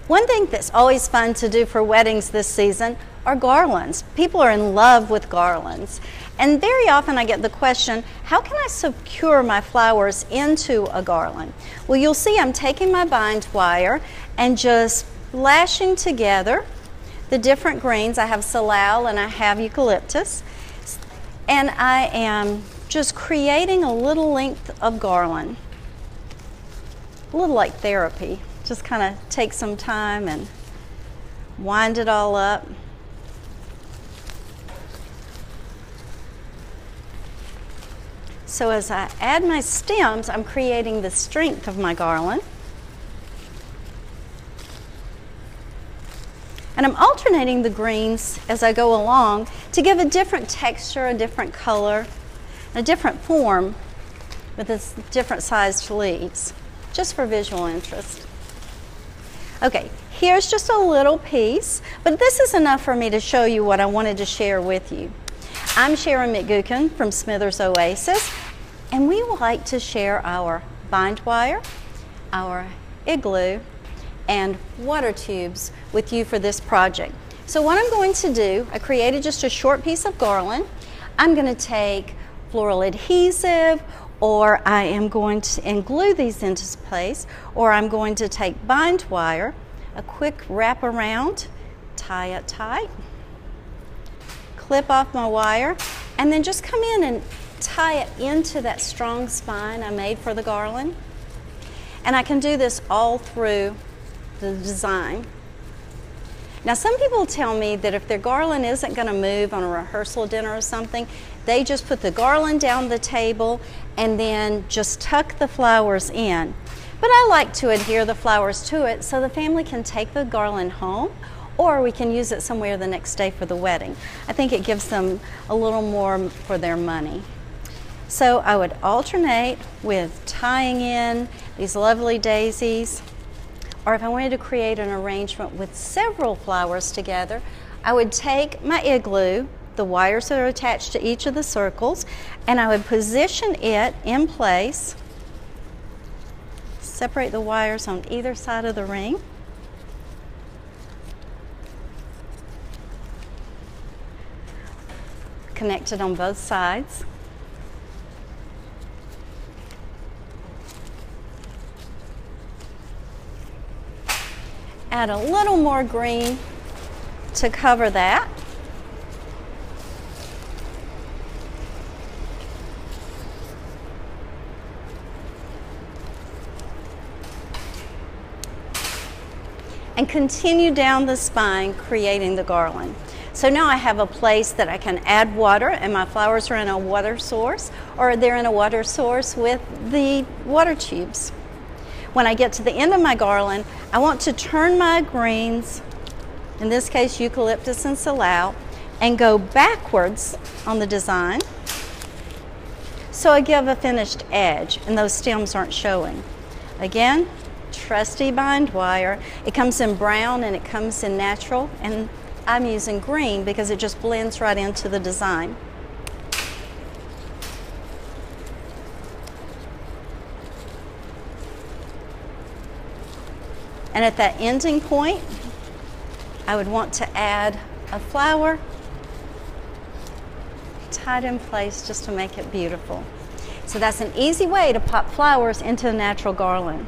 One thing that's always fun to do for weddings this season are garlands. People are in love with garlands. And very often I get the question, how can I secure my flowers into a garland? Well, you'll see I'm taking my bind wire and just lashing together the different greens. I have salal and I have eucalyptus. And I am just creating a little length of garland. A little like therapy. Just kind of take some time and wind it all up. So as I add my stems, I'm creating the strength of my garland. And I'm alternating the greens as I go along to give a different texture, a different color, a different form with this different sized leaves, just for visual interest. Okay, here's just a little piece, but this is enough for me to show you what I wanted to share with you. I'm Sharon McGukin from Smithers Oasis, and we like to share our bind wire, our igloo, and water tubes with you for this project. So what I'm going to do, I created just a short piece of garland. I'm going to take floral adhesive, or I am going to glue these into place, or I'm going to take bind wire, a quick wrap around, tie it tight, clip off my wire, and then just come in and tie it into that strong spine I made for the garland. And I can do this all through the design. Now, some people tell me that if their garland isn't going to move on a rehearsal dinner or something, they just put the garland down the table and then just tuck the flowers in. But I like to adhere the flowers to it so the family can take the garland home, or we can use it somewhere the next day for the wedding. I think it gives them a little more for their money. So I would alternate with tying in these lovely daisies, or if I wanted to create an arrangement with several flowers together, I would take my igloo, the wires that are attached to each of the circles, and I would position it in place, separate the wires on either side of the ring, connect it on both sides, add a little more green to cover that. And continue down the spine creating the garland. So now I have a place that I can add water, and my flowers are in a water source, or they're in a water source with the water tubes. When I get to the end of my garland, I want to turn my greens, in this case eucalyptus and salal, and go backwards on the design so I give a finished edge and those stems aren't showing. Again, trusty bind wire. It comes in brown and it comes in natural, and I'm using green because it just blends right into the design. And at that ending point, I would want to add a flower tied in place just to make it beautiful. So that's an easy way to pop flowers into a natural garland.